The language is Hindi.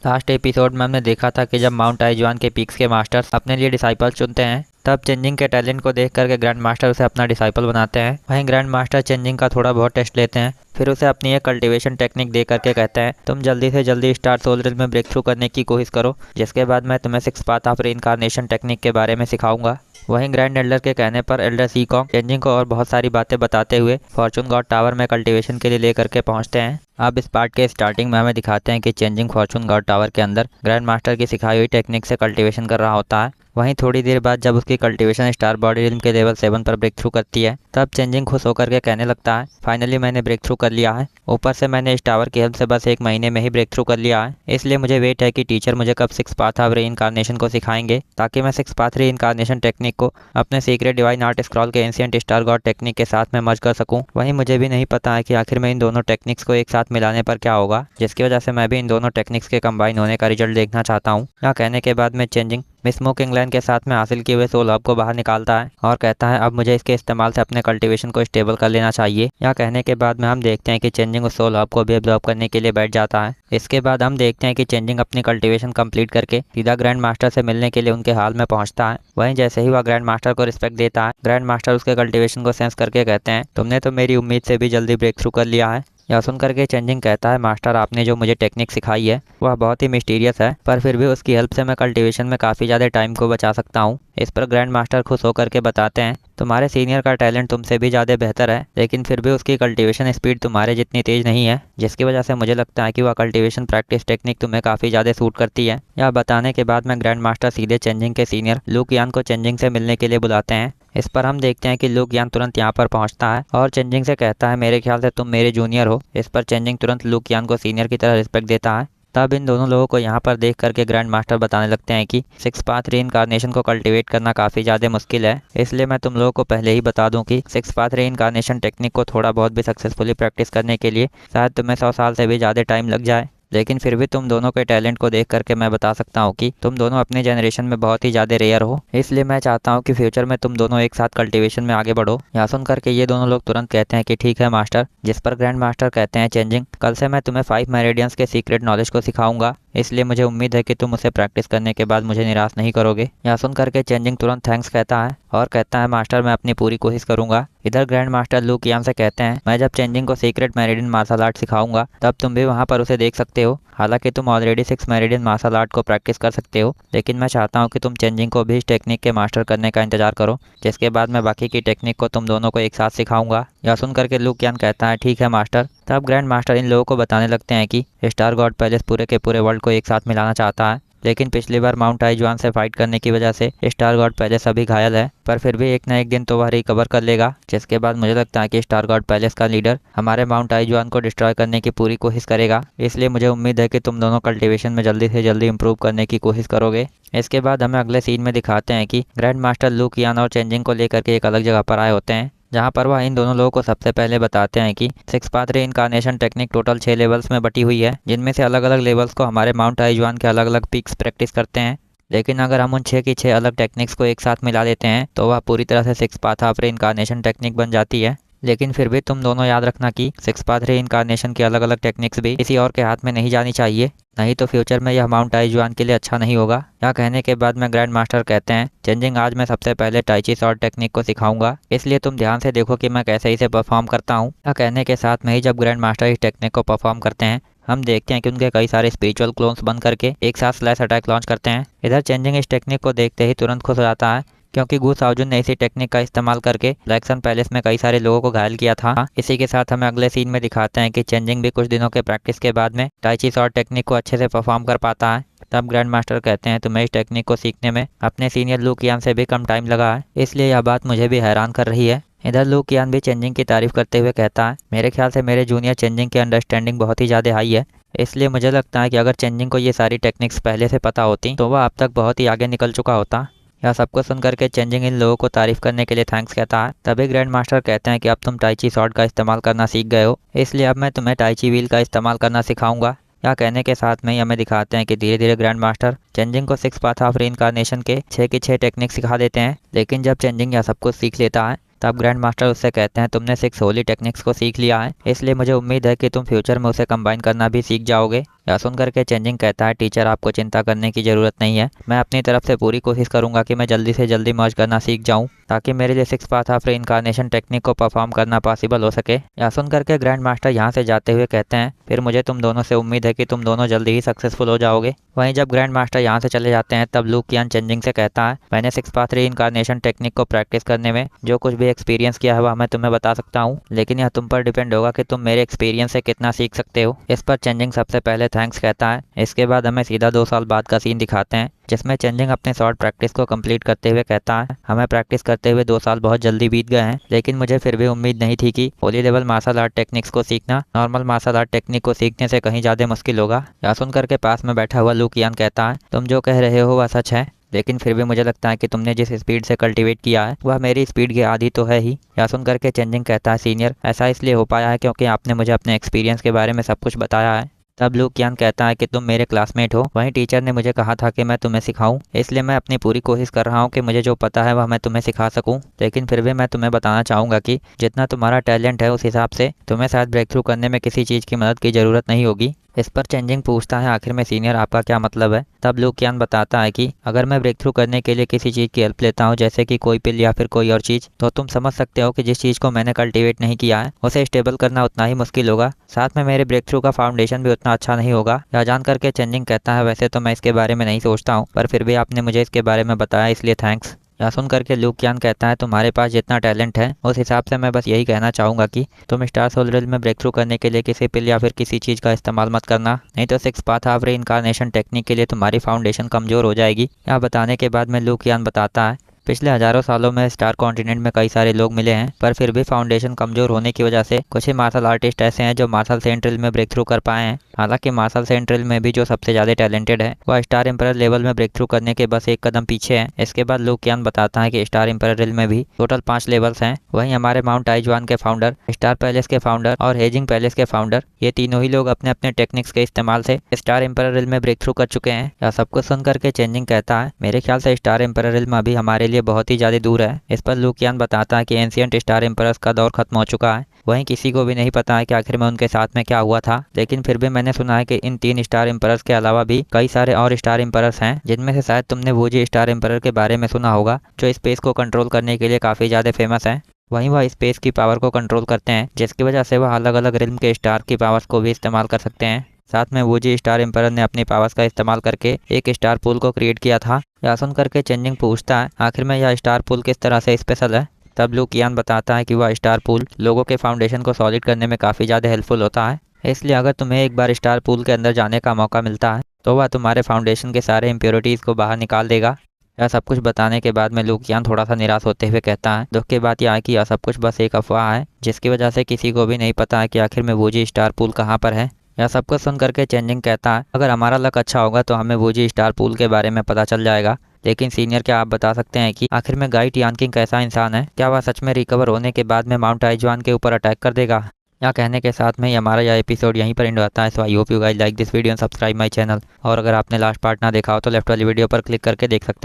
लास्ट एपिसोड में हमने देखा था कि जब माउंट आइजुआन के पीक्स के मास्टर्स अपने लिए डिसाइपल चुनते हैं, तब चेंजिंग के टैलेंट को देख करके ग्रैंड मास्टर उसे अपना डिसाइपल बनाते हैं। वहीं ग्रैंड मास्टर चेंजिंग का थोड़ा बहुत टेस्ट लेते हैं, फिर उसे अपनी एक कल्टीवेशन टेक्निक दे करके कहते हैं तुम जल्दी से जल्दी स्टार सोल रिल में ब्रेक थ्रू करने की कोशिश करो, जिसके बाद मैं तुम्हें 6 पाथ ऑफ रीइंकार्नेशन टेक्निक के बारे में सिखाऊंगा। वहीं ग्रैंड एल्डर के कहने पर एल्डर सीकॉन्ग चेंजिंग को और बहुत सारी बातें बताते हुए फॉर्चून गॉड टावर में कल्टीवेशन के लिए ले करके पहुंचते हैं। अब इस पार्ट के स्टार्टिंग में हमें दिखाते हैं कि चेंजिंग फॉर्चून गॉड टावर के अंदर ग्रैंड मास्टर की सिखाई हुई टेक्निक से कल्टीवेशन कर रहा होता है। वहीं थोड़ी देर बाद जब उसकी कल्टीवेशन स्टार बॉडी रिल्म के लेवल 7 पर ब्रेक थ्रू करती है, तब चेंजिंग खुश होकर के कहने लगता है फाइनली मैंने ब्रेक थ्रू कर लिया है। ऊपर से मैंने इस टावर की हेल्प से बस 1 महीने में ही ब्रेक थ्रू कर लिया है, इसलिए मुझे वेट है कि टीचर मुझे कब 6 पाथ ऑफ रीइंकार्नेशन को सिखाएंगे, ताकि मैं 6 पाथ रीइंकार्नेशन टेक्निक को अपने सीक्रेट डिवाइन आर्ट स्क्रॉल के एंशिएंट स्टार गॉड टेक्निक के साथ में मर्ज कर सकूं। वहीं मुझे भी नहीं पता है कि आखिर में इन दोनों टेक्निक्स को एक साथ मिलाने पर क्या होगा, जिसकी वजह से मैं भी इन दोनों टेक्निक्स के कंबाइन होने का रिजल्ट देखना चाहता हूँ। यह कहने के बाद में चेंजिंग मिस स्मोक इंग्लैंड के साथ में हासिल किए हुए सोल हब को बाहर निकालता है और कहता है अब मुझे इसके इस्तेमाल से अपने कल्टीवेशन को स्टेबल कर लेना चाहिए। यह कहने के बाद में हम देखते हैं कि चेंजिंग उस सोल हब को भी एब्जॉर्ब करने के लिए बैठ जाता है। इसके बाद हम देखते हैं कि चेंजिंग अपनी कल्टीवेशन कंप्लीट करके सीधा ग्रैंड मास्टर से मिलने के लिए उनके हाल में पहुंचता है। वहीं जैसे ही वह ग्रैंड मास्टर को रिस्पेक्ट देता है, ग्रैंड मास्टर उसके कल्टीवेशन को सेंस करके कहते हैं तुमने तो मेरी उम्मीद से भी जल्दी ब्रेक थ्रू कर लिया है। यह सुन करके चेंजिंग कहता है मास्टर आपने जो मुझे टेक्निक सिखाई है वह बहुत ही मिस्टीरियस है, पर फिर भी उसकी हेल्प से मैं कल्टीवेशन में काफ़ी ज़्यादा टाइम को बचा सकता हूँ। इस पर ग्रैंड मास्टर खुश होकर के बताते हैं तुम्हारे सीनियर का टैलेंट तुमसे भी ज़्यादा बेहतर है, लेकिन फिर भी उसकी कल्टीवेशन स्पीड तुम्हारे जितनी तेज़ नहीं है, जिसकी वजह से मुझे लगता है कि वह कल्टीवेशन प्रैक्टिस टेक्निक तुम्हें काफ़ी ज़्यादा सूट करती है। यह बताने के बाद में ग्रैंड मास्टर सीधे चेंजिंग के सीनियर लू कियान को चेंजिंग से मिलने के लिए बुलाते हैं। इस पर हम देखते हैं कि लू कियान तुरंत यहाँ पर पहुँचता है और चेंजिंग से कहता है मेरे ख्याल से तुम मेरे जूनियर हो। इस पर चेंजिंग तुरंत लू कियान को सीनियर की तरह रिस्पेक्ट देता है। तब इन दोनों लोगों को यहाँ पर देख करके ग्रैंड मास्टर बताने लगते हैं कि 6 पाथ रीइंकार्नेशन को कल्टीवेट करना काफ़ी ज़्यादा मुश्किल है, इसलिए मैं तुम लोगों को पहले ही बता दूं कि 6 पाथ रीइंकार्नेशन टेक्निक को थोड़ा बहुत भी सक्सेसफुली प्रैक्टिस करने के लिए शायद तुम्हें 100 साल से भी ज़्यादा टाइम लग जाए, लेकिन फिर भी तुम दोनों के टैलेंट को देख करके मैं बता सकता हूँ कि तुम दोनों अपने जनरेशन में बहुत ही ज़्यादा रेयर हो, इसलिए मैं चाहता हूँ कि फ्यूचर में तुम दोनों एक साथ कल्टीवेशन में आगे बढ़ो। यह सुन करके ये दोनों लोग तुरंत कहते हैं कि ठीक है मास्टर। जिस पर ग्रैंड मास्टर कहते हैं चेंजिंग कल से मैं तुम्हें 5 मेरिडियंस के सीक्रेट नॉलेज को सिखाऊंगा, इसलिए मुझे उम्मीद है कि तुम उसे प्रैक्टिस करने के बाद मुझे निराश नहीं करोगे। यह सुन करके चेंजिंग तुरंत थैंक्स कहता है और कहता है मास्टर मैं अपनी पूरी कोशिश करूंगा। इधर ग्रैंड मास्टर लू कियान से कहते हैं मैं जब चेंजिंग को सीक्रेट मेरिडियन मार्शल आर्ट सिखाऊंगा तब तुम भी वहां पर उसे देख सकते हो। हालांकि तुम ऑलरेडी 6 मेरिडियन मार्शल आर्ट को प्रैक्टिस कर सकते हो, लेकिन मैं चाहता हूं कि तुम चेंजिंग को भी इस टेक्निक के मास्टर करने का इंतजार करो, जिसके बाद मैं बाकी की टेक्निक को तुम दोनों को एक साथ सिखाऊंगा। यह सुन करके लू कियान कहता है ठीक है मास्टर। तब ग्रैंड मास्टर इन लोगों को बताने लगते हैं कि स्टार गॉड पैलेस पूरे के पूरे वर्ल्ड को एक साथ मिलाना चाहता है, लेकिन पिछली बार माउंट आइजुआन से फाइट करने की वजह से स्टार गॉड पैलेस अभी घायल है, पर फिर भी एक न एक दिन तो वह रिकवर कर लेगा, जिसके बाद मुझे लगता है कि स्टार गॉड पैलेस का लीडर हमारे माउंट आइजुआन को डिस्ट्रॉय करने की पूरी कोशिश करेगा। इसलिए मुझे उम्मीद है कि तुम दोनों कल्टीवेशन में जल्दी से जल्दी इंप्रूव करने की कोशिश करोगे। इसके बाद हमें अगले सीन में दिखाते हैं कि ग्रैंड मास्टर लू कियान और चेंजिंग को लेकर के एक अलग जगह पर आए होते हैं, जहां पर वह इन दोनों लोगों को सबसे पहले बताते हैं कि 6 path reincarnation technique total 6 levels में बटी हुई है, जिनमें से अलग अलग लेवल्स को हमारे माउंट आइजुआन के अलग अलग पीक्स प्रैक्टिस करते हैं। लेकिन अगर हम उन 6 की 6 अलग टेक्निक्स को एक साथ मिला देते हैं तो वह पूरी तरह से 6 पाथ ऑफ रीइंकार्नेशन टेक्निक बन जाती है। लेकिन फिर भी तुम दोनों याद रखना कि 6 पाथ रीइंकार्नेशन की अलग अलग टेक्निक्स भी किसी और के हाथ में नहीं जानी चाहिए, नहीं तो फ्यूचर में यह माउंट आइजुआन के लिए अच्छा नहीं होगा। यह कहने के बाद में ग्रैंड मास्टर कहते हैं चेंजिंग आज मैं सबसे पहले टाइची शॉर्ट टेक्निक को सिखाऊंगा, इसलिए तुम ध्यान से देखो कि मैं कैसे इसे परफॉर्म करता हूँ। यह कहने के साथ में ही जब ग्रैंड मास्टर इस टेक्निक को परफॉर्म करते हैं, हम देखते हैं कि उनके कई सारे स्पिरिचुअल क्लोन्स बन करके एक साथ स्लैश अटैक लॉन्च करते हैं। इधर चेंजिंग इस टेक्निक को देखते ही तुरंत खुश हो जाता है, क्योंकि गू साओजुन ने इसी टेक्निक का इस्तेमाल करके लैक्सन पैलेस में कई सारे लोगों को घायल किया था। इसी के साथ हमें अगले सीन में दिखाते हैं कि चेंजिंग भी कुछ दिनों के प्रैक्टिस के बाद में टाइची शॉर्ट टेक्निक को अच्छे से परफॉर्म कर पाता है। तब ग्रैंड मास्टर कहते हैं तुम्हें इस टेक्निक को सीखने में अपने सीनियर लू कियान से भी कम टाइम लगा है, इसलिए यह बात मुझे भी हैरान कर रही है। इधर लू कियान भी चेंजिंग की तारीफ करते हुए कहता है मेरे ख्याल से मेरे जूनियर चेंजिंग की अंडरस्टैंडिंग बहुत ही ज़्यादा हाई है, इसलिए मुझे लगता है कि अगर चेंजिंग को ये सारी टेक्निक्स पहले से पता होती तो वह अब तक बहुत ही आगे निकल चुका होता। यह सबको सुनकर के चेंजिंग इन लोगों को तारीफ करने के लिए थैंक्स कहता है। तभी ग्रैंड मास्टर कहते हैं कि अब तुम टाइची शॉर्ट का इस्तेमाल करना सीख गए हो, इसलिए अब मैं तुम्हें टाइची व्हील का इस्तेमाल करना सिखाऊंगा। यह कहने के साथ में ही हमें दिखाते हैं कि धीरे धीरे ग्रैंड मास्टर चेंजिंग को 6 पाथ ऑफ रीइंकार्नेशन के 6 की 6 टेक्निक सिखा देते हैं। लेकिन जब चेंजिंग यह सब कुछ सीख लेता है तब ग्रैंड मास्टर उससे कहते हैं तुमने 6 होली टेक्निक्स को सीख लिया है, इसलिए मुझे उम्मीद है कि तुम फ्यूचर में उसे कंबाइन करना भी सीख जाओगे। यह सुनकर के चेंजिंग कहता है टीचर आपको चिंता करने की ज़रूरत नहीं है, मैं अपनी तरफ से पूरी कोशिश करूंगा कि मैं जल्दी से जल्दी मर्ज करना सीख जाऊं ताकि मेरे लिए 6 पाथ ऑफ रीइंकार्नेशन टेक्निक को परफॉर्म करना पॉसिबल हो सके। यह सुन करके ग्रैंड मास्टर यहाँ से जाते हुए कहते हैं फिर मुझे तुम दोनों से उम्मीद है कि तुम दोनों जल्दी ही सक्सेसफुल हो जाओगे। वहीं जब ग्रैंड मास्टर यहाँ से चले जाते हैं तब लू कियान चेंजिंग से कहता है मैंने 6 पाथ रीइंकार्नेशन टेक्निक को प्रैक्टिस करने में जो कुछ भी एक्सपीरियंस किया है वह मैं तुम्हें बता सकता हूँ, लेकिन यह तुम पर डिपेंड होगा कि तुम मेरे एक्सपीरियंस से कितना सीख सकते हो। इस पर चेंजिंग सबसे पहले थैंक्स कहता है। इसके बाद हमें सीधा 2 साल बाद का सीन दिखाते हैं जिसमें चेंजिंग अपने शॉर्ट प्रैक्टिस को कंप्लीट करते हुए कहता है हमें प्रैक्टिस करते हुए 2 साल बहुत जल्दी बीत गए हैं, लेकिन मुझे फिर भी उम्मीद नहीं थी कि होली लेवल मार्शल आर्ट टेक्निक्स को सीखना नॉर्मल मार्शल आर्ट टेक्निक को सीखने से कहीं ज़्यादा मुश्किल होगा। यह सुनकर के पास में बैठा हुआ लू कियान कहता है तुम जो कह रहे हो वह सच है, लेकिन फिर भी मुझे लगता है कि तुमने जिस स्पीड से कल्टीवेट किया है वह मेरी स्पीड के आधी तो है ही। यह सुनकर के चेंजिंग कहता है सीनियर ऐसा इसलिए हो पाया है क्योंकि आपने मुझे अपने एक्सपीरियंस के बारे में सब कुछ बताया है। तब लू कियान कहता है कि तुम मेरे क्लासमेट हो, वहीं टीचर ने मुझे कहा था कि मैं तुम्हें सिखाऊं, इसलिए मैं अपनी पूरी कोशिश कर रहा हूं कि मुझे जो पता है वह मैं तुम्हें सिखा सकूं, लेकिन फिर भी मैं तुम्हें बताना चाहूँगा कि जितना तुम्हारा टैलेंट है उस हिसाब से तुम्हें शायद ब्रेक थ्रू करने में किसी चीज़ की मदद की ज़रूरत नहीं होगी। इस पर चेंजिंग पूछता है आखिर में सीनियर आपका क्या मतलब है। तब लू कियान बताता है कि अगर मैं ब्रेक थ्रू करने के लिए किसी चीज़ की हेल्प लेता हूँ जैसे कि कोई पिल या फिर कोई और चीज़, तो तुम समझ सकते हो कि जिस चीज़ को मैंने कल्टीवेट नहीं किया है उसे स्टेबल करना उतना ही मुश्किल होगा, साथ में मेरे ब्रेक थ्रू का फाउंडेशन भी उतना अच्छा नहीं होगा। यह जान करके चेंजिंग कहता है वैसे तो मैं इसके बारे में नहीं सोचता हूँ, पर फिर भी आपने मुझे इसके बारे में बताया इसलिए थैंक्स। यह सुन करके लू कियान कहता है तुम्हारे पास जितना टैलेंट है उस हिसाब से मैं बस यही कहना चाहूँगा कि तुम स्टार सोल रिल में ब्रेक थ्रू करने के लिए किसी पिल या फिर किसी चीज़ का इस्तेमाल मत करना, नहीं तो 6 पाथ ऑफ रीइंकार्नेशन टेक्निक के लिए तुम्हारी फाउंडेशन कमज़ोर हो जाएगी। यह बताने के बाद में लू कियान बताता है पिछले हजारों सालों में स्टार कॉन्टिनेंट में कई सारे लोग मिले हैं, पर फिर भी फाउंडेशन कमजोर होने की वजह से कुछ ही मार्शल आर्टिस्ट ऐसे हैं जो मार्शल सेंट्रल में ब्रेक थ्रू कर पाए हैं। हालांकि मार्शल सेंट्रल में भी जो सबसे ज़्यादा टैलेंटेड है वह स्टार एम्परर लेवल में ब्रेक थ्रू करने के बस एक कदम पीछे है। इसके बाद लू कियान बताता है कि स्टार एम्परर में भी टोटल 5 लेवल्स हैं। वहीं हमारे माउंट आइजवान के फाउंडर, स्टार पैलेस के फाउंडर और हेजिंग पैलेस के फाउंडर, ये तीनों ही लोग अपने अपने टेक्निक्स के इस्तेमाल से स्टार एम्परर में ब्रेक थ्रू कर चुके हैं। यह सब कुछ सुनकर के चेंजिंग कहता है मेरे ख्याल से स्टार एम्परर में अभी हमारे लिए बहुत ही ज़्यादा दूर है। इस पर लू कियान बताता है कि एंशिएंट स्टार एम्परर्स का दौर खत्म हो चुका है, वहीं किसी को भी नहीं पता है कि आखिर में उनके साथ में क्या हुआ था, लेकिन फिर भी मैंने सुना है कि इन 3 स्टार एम्परर्स के अलावा भी कई सारे और स्टार एम्परर्स हैं, जिनमें से शायद तुमने वूजी स्टार एम्परर के बारे में सुना होगा जो स्पेस को कंट्रोल करने के लिए काफ़ी ज़्यादा फेमस है। वहीं वह स्पेस की पावर को कंट्रोल करते हैं जिसकी वजह से वह अलग अलग रिल्म के स्टार की पावर्स को भी इस्तेमाल कर सकते हैं। साथ में वूजी स्टार एम्परर ने अपनी पावर्स का इस्तेमाल करके एक स्टार पूल को क्रिएट किया था। यह सुन करके चेंजिंग पूछता है आखिर में यह स्टार पूल किस तरह से स्पेशल है। तब लू कियान बताता है कि वह स्टार पूल लोगों के फाउंडेशन को सॉलिड करने में काफ़ी ज़्यादा हेल्पफुल होता है, इसलिए अगर तुम्हें एक बार स्टार पूल के अंदर जाने का मौका मिलता है तो वह तुम्हारे फाउंडेशन के सारे इम्प्योरिटीज़ को बाहर निकाल देगा। यह सब कुछ बताने के बाद में लू कियान थोड़ा सा निराश होते हुए कहता है दुख की बात यह है कि यह सब कुछ बस एक अफवाह है जिसकी वजह से किसी को भी नहीं पता है कि आखिर में वूजी स्टार पूल कहाँ पर है। यह सब कुछ सुन करके चेंजिंग कहता है अगर हमारा लक अच्छा होगा तो हमें वूजी स्टार पूल के बारे में पता चल जाएगा, लेकिन सीनियर क्या आप बता सकते हैं कि आखिर में गाई टियानकिंग कैसा इंसान है, क्या वह सच में रिकवर होने के बाद में माउंट आइजवान के ऊपर अटैक कर देगा। यह कहने के साथ में ही हमारा यह एपिसोड यहीं पर एंड होता है। So I hope you guys like this video and subscribe my channel, और अगर आपने लास्ट पार्ट ना देखा हो तो लेफ्ट वाली वीडियो पर क्लिक करके देख सकते हैं।